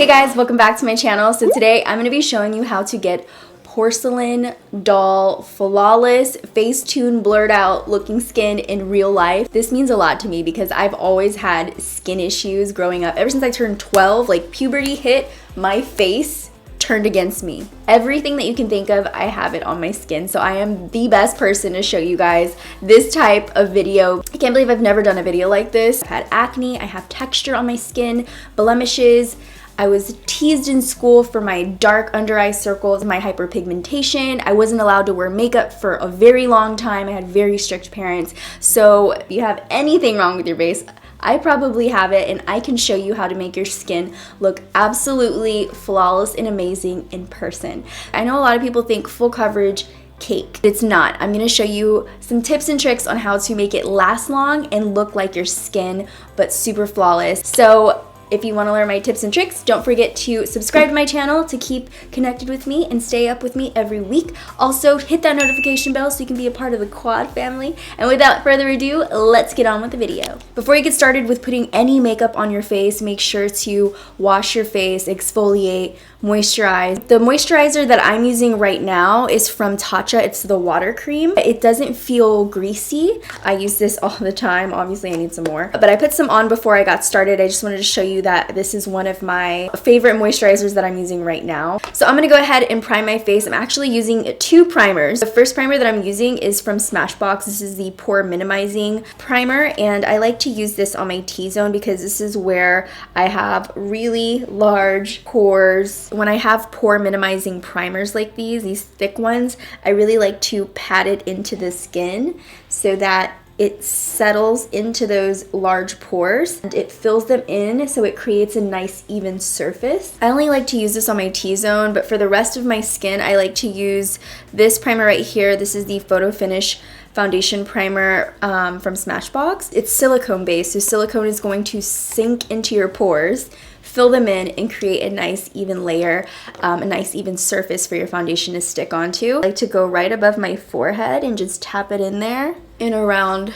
guys, welcome back to my channel. So today I'm going to be showing you how to get porcelain doll flawless face-tuned blurred out looking skin in real life. This means a lot to me because I've always had skin issues growing up. Ever since I turned 12, like puberty hit, my face turned against me. Everything that you can think of, I have it on my skin. So I am the best person to show you guys this type of video. I can't believe I've never done a video like this. I've had acne, I have texture on my skin, blemishes. I was teased in school for my dark under eye circles, my hyperpigmentation. I wasn't allowed to wear makeup for a very long time. I had very strict parents. So if you have anything wrong with your face, I probably have it, and I can show you how to make your skin look absolutely flawless and amazing in person. I know a lot of people think full coverage cake. It's not. I'm going to show you some tips and tricks on how to make it last long and look like your skin, but super flawless. So if you want to learn my tips and tricks, don't forget to subscribe to my channel to keep connected with me and stay up with me every week. Also, hit that notification bell so you can be a part of the quad family. And without further ado, let's get on with the video. Before you get started with putting any makeup on your face, make sure to wash your face, exfoliate, moisturize. The moisturizer that I'm using right now is from TATCHA. It's the water cream. It doesn't feel greasy. I use this all the time. Obviously, I need some more. But I put some on before I got started. I just wanted to show you that this is one of my favorite moisturizers that I'm using right now. So I'm going to go ahead and prime my face. I'm actually using two primers. The first primer that I'm using is from Smashbox. This is the pore minimizing primer, and I like to use this on my T-zone because this is where I have really large pores. When I have pore minimizing primers like these thick ones, I really like to pat it into the skin so that it settles into those large pores and it fills them in, so it creates a nice even surface. I only like to use this on my T-zone, but for the rest of my skin, I like to use this primer right here. This is the Photo Finish foundation primer from Smashbox. It's silicone based, so silicone is going to sink into your pores, fill them in, and create a nice even layer, a nice even surface for your foundation to stick onto. I like to go right above my forehead and just tap it in there and around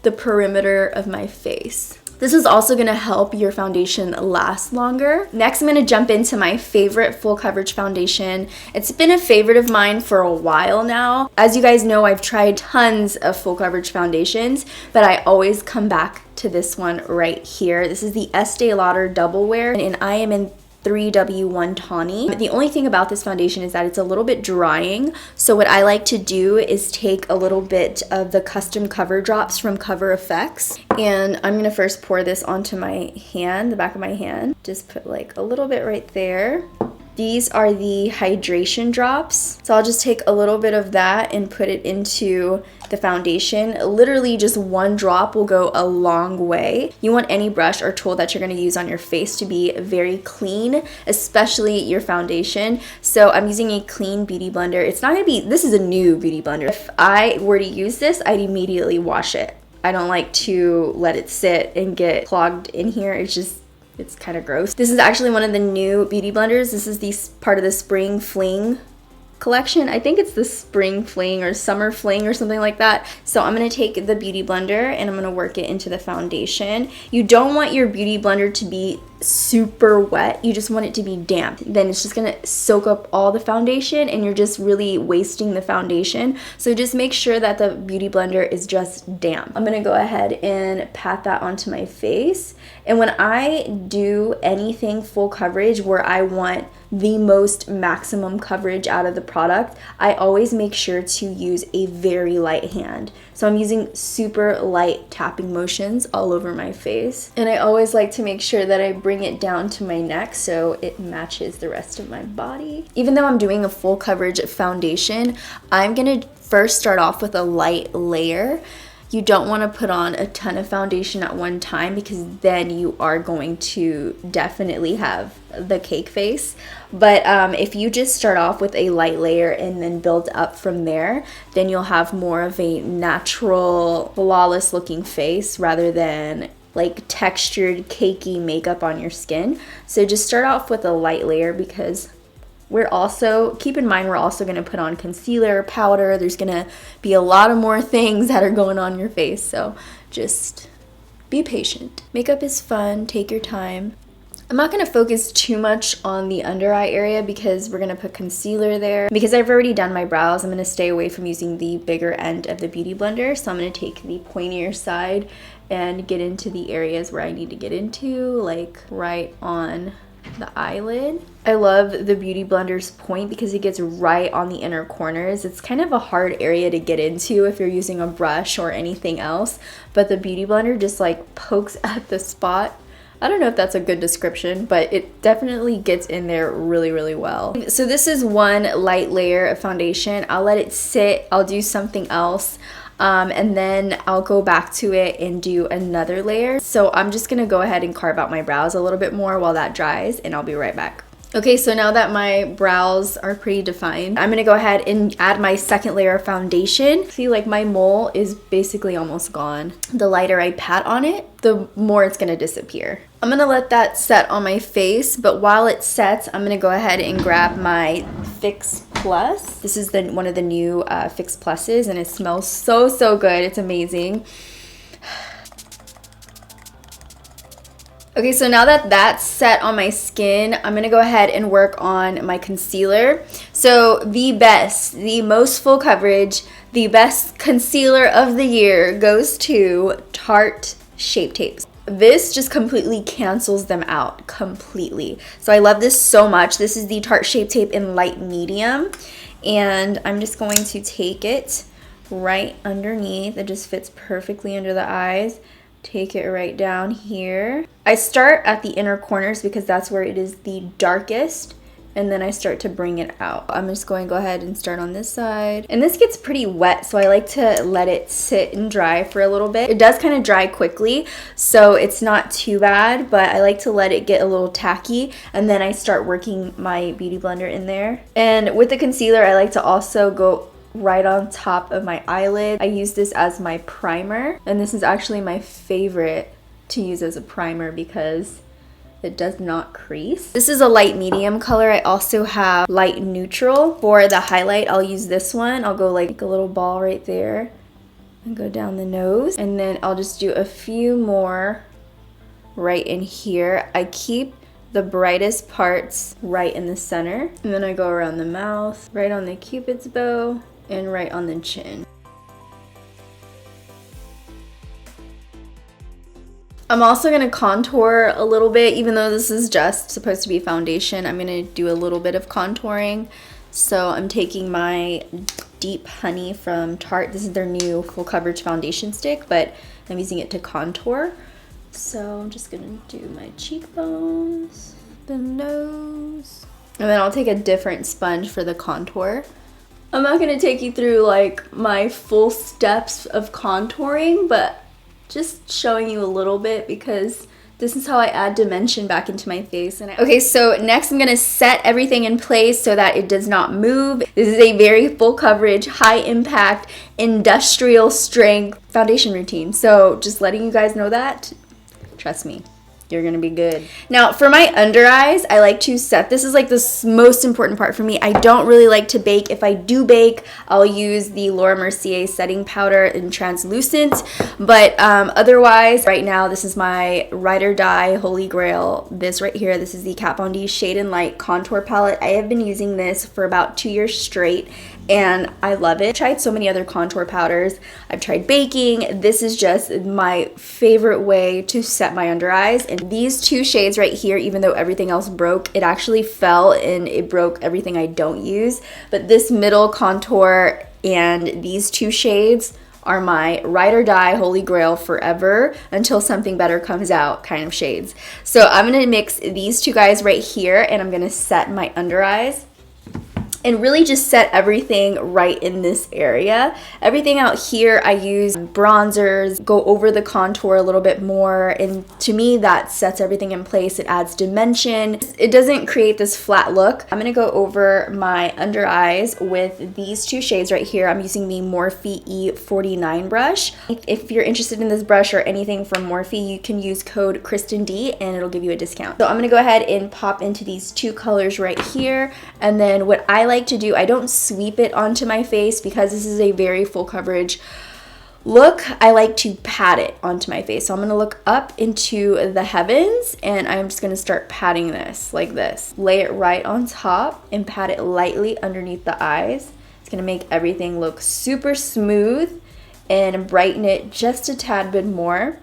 the perimeter of my face. This is also going to help your foundation last longer. Next, I'm going to jump into my favorite full coverage foundation. It's been a favorite of mine for a while now. As you guys know, I've tried tons of full coverage foundations, but I always come back to this one right here. This is the Estee Lauder Double, and I am in 3W1 Tawny. The only thing about this foundation is that it's a little bit drying. So what I like to do is take a little bit of the custom cover drops from Cover Effects, and I'm gonna first pour this onto my hand, the back of my hand. Just put like a little bit right there. These are the hydration drops. So I'll just take a little bit of that and put it into the foundation. Literally just one drop will go a long way. You want any brush or tool that you're gonna use on your face to be very clean, especially your foundation. So I'm using a clean beauty blender. It's not gonna be, this is a new beauty blender. If I were to use this, I'd immediately wash it. I don't like to let it sit and get clogged in here. It's kind of gross. This is actually one of the new beauty blenders. This is the part of the Spring Fling collection. I think it's the Spring Fling or Summer Fling or something like that. So I'm going to take the beauty blender and I'm going to work it into the foundation. You don't want your beauty blender to be super wet. You just want it to be damp. Then it's just gonna soak up all the foundation and you're just really wasting the foundation. So just make sure that the beauty blender is just damp. I'm gonna go ahead and pat that onto my face. And when I do anything full coverage where I want the most maximum coverage out of the product, I always make sure to use a very light hand. So I'm using super light tapping motions all over my face. And I always like to make sure that I bring it down to my neck so it matches the rest of my body. Even though I'm doing a full coverage foundation, I'm gonna first start off with a light layer. You don't want to put on a ton of foundation at one time because then you are going to definitely have the cake face. But if you just start off with a light layer and then build up from there, then you'll have more of a natural, flawless looking face rather than like textured, cakey makeup on your skin. So just start off with a light layer because we're also, keep in mind, we're also going to put on concealer, powder. There's going to be a lot of more things that are going on your face. So just be patient. Makeup is fun. Take your time. I'm not going to focus too much on the under eye area because we're going to put concealer there. Because I've already done my brows, I'm going to stay away from using the bigger end of the Beauty Blender. So I'm going to take the pointier side and get into the areas where I need to get into, like right on the eyelid. I love the Beauty Blender's point because it gets right on the inner corners. It's kind of a hard area to get into if you're using a brush or anything else, but the Beauty Blender just like pokes at the spot. I don't know if that's a good description, but it definitely gets in there really, really well. So this is one light layer of foundation. I'll let it sit, I'll do something else, and then I'll go back to it and do another layer. So I'm just gonna go ahead and carve out my brows a little bit more while that dries, and I'll be right back. Okay, so now that my brows are pretty defined, I'm gonna go ahead and add my second layer of foundation. See, like my mole is basically almost gone. The lighter I pat on it, the more it's gonna disappear. I'm gonna let that set on my face, but while it sets, I'm gonna go ahead and grab my Fix Plus. This is one of the new Fix Pluses, and it smells so, so good. It's amazing. Okay, so now that that's set on my skin, I'm gonna go ahead and work on my concealer. So the most full coverage, the best concealer of the year goes to Tarte Shape Tapes. This just completely cancels them out completely. So I love this so much. This is the Tarte Shape Tape in light medium, and I'm just going to take it right underneath. It just fits perfectly under the eyes. Take it right down here. I start at the inner corners because that's where it is the darkest, and then I start to bring it out. I'm just going to go ahead and start on this side. And this gets pretty wet, so I like to let it sit and dry for a little bit. It does kind of dry quickly, so it's not too bad, but I like to let it get a little tacky, and then I start working my Beauty Blender in there. And with the concealer, I like to also go right on top of my eyelid. I use this as my primer, and this is actually my favorite to use as a primer because it does not crease. This is a light medium color. I also have light neutral. For the highlight, I'll use this one. I'll go like a little ball right there and go down the nose, and then I'll just do a few more right in here. I keep the brightest parts right in the center, and then I go around the mouth, right on the Cupid's bow, and right on the chin. I'm also going to contour a little bit, even though this is just supposed to be foundation. I'm going to do a little bit of contouring. So I'm taking my Deep Honey from Tarte. This is their new full coverage foundation stick, but I'm using it to contour. So I'm just going to do my cheekbones, the nose, and then I'll take a different sponge for the contour. I'm not going to take you through like my full steps of contouring, but just showing you a little bit because this is how I add dimension back into my face. Okay, so next I'm going to set everything in place so that it does not move. This is a very full coverage, high impact, industrial strength foundation routine. So just letting you guys know that, trust me, you're gonna be good. Now for my under eyes, I like to set, this is like the most important part for me. I don't really like to bake. If I do bake, I'll use the Laura Mercier setting powder in translucent, but otherwise right now this is my Ride or Die Holy Grail. This right here, this is the Kat Von D Shade and Light contour palette. I have been using this for about 2 years straight, and I love it. I've tried so many other contour powders. I've tried baking. This is just my favorite way to set my under eyes. And these two shades right here, even though everything else broke, it actually fell and it broke everything I don't use. But this middle contour and these two shades are my Ride or Die Holy Grail forever until something better comes out kind of shades. So I'm gonna mix these two guys right here, and I'm gonna set my under eyes and really just set everything right in this area. Everything out here, I use bronzers, go over the contour a little bit more, and to me that sets everything in place. It adds dimension. It doesn't create this flat look. I'm gonna go over my under eyes with these two shades right here. I'm using the Morphe E49 brush. If you're interested in this brush or anything from Morphe, you can use code ChristenD and it'll give you a discount. So I'm gonna go ahead and pop into these two colors right here, and then what I like to do, I don't sweep it onto my face because this is a very full coverage look, I like to pat it onto my face. So I'm gonna look up into the heavens and I'm just gonna start patting this like this. Lay it right on top and pat it lightly underneath the eyes. It's gonna make everything look super smooth and brighten it just a tad bit more.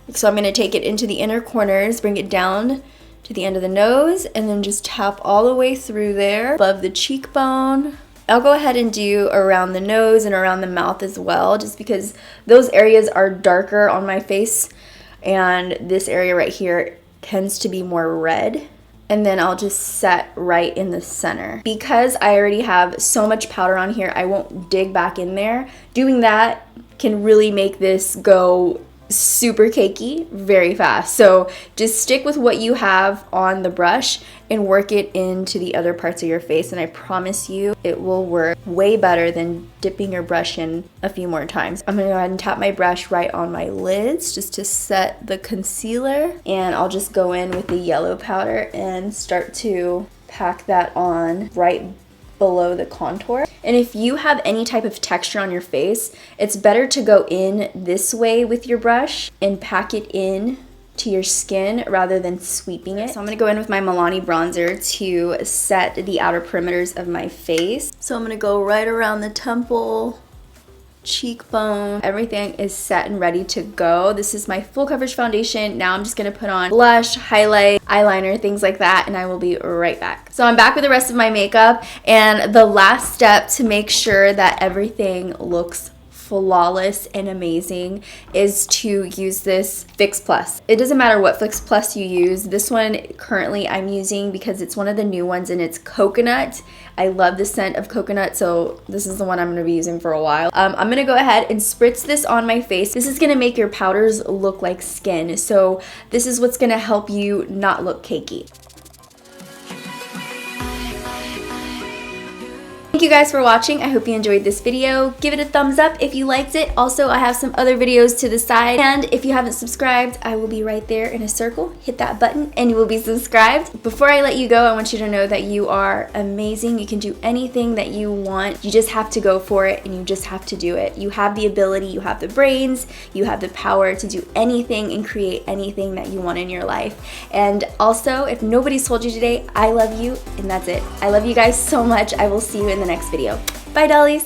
So I'm gonna take it into the inner corners, bring it down to the end of the nose, and then just tap all the way through there above the cheekbone. I'll go ahead and do around the nose and around the mouth as well, just because those areas are darker on my face and this area right here tends to be more red. And then I'll just set right in the center. Because I already have so much powder on here, I won't dig back in there. Doing that can really make this go super cakey very fast. So just stick with what you have on the brush and work it into the other parts of your face, and I promise you it will work way better than dipping your brush in a few more times. I'm gonna go ahead and tap my brush right on my lids just to set the concealer, and I'll just go in with the yellow powder and start to pack that on right below the contour. And if you have any type of texture on your face, it's better to go in this way with your brush and pack it in to your skin rather than sweeping it. So I'm gonna go in with my Milani bronzer to set the outer perimeters of my face. So I'm gonna go right around the temple, cheekbone. Everything is set and ready to go. This is my full coverage foundation. Now I'm just gonna put on blush, highlight, eyeliner, things like that, and I will be right back. So I'm back with the rest of my makeup, and the last step to make sure that everything looks flawless and amazing is to use this Fix Plus. It doesn't matter what Fix Plus you use. This one currently I'm using because it's one of the new ones and it's coconut. I love the scent of coconut, so this is the one I'm going to be using for a while. I'm going to go ahead and spritz this on my face. This is going to make your powders look like skin, so this is what's going to help you not look cakey. Thank you guys for watching. I hope you enjoyed this video. Give it a thumbs up if you liked it. Also, I have some other videos to the side. And if you haven't subscribed, I will be right there in a circle. Hit that button and you will be subscribed. Before I let you go, I want you to know that you are amazing. You can do anything that you want. You just have to go for it and you just have to do it. You have the ability, you have the brains, you have the power to do anything and create anything that you want in your life. And also, if nobody's told you today, I love you, and that's it. I love you guys so much. I will see you in the next video. Bye, dollies.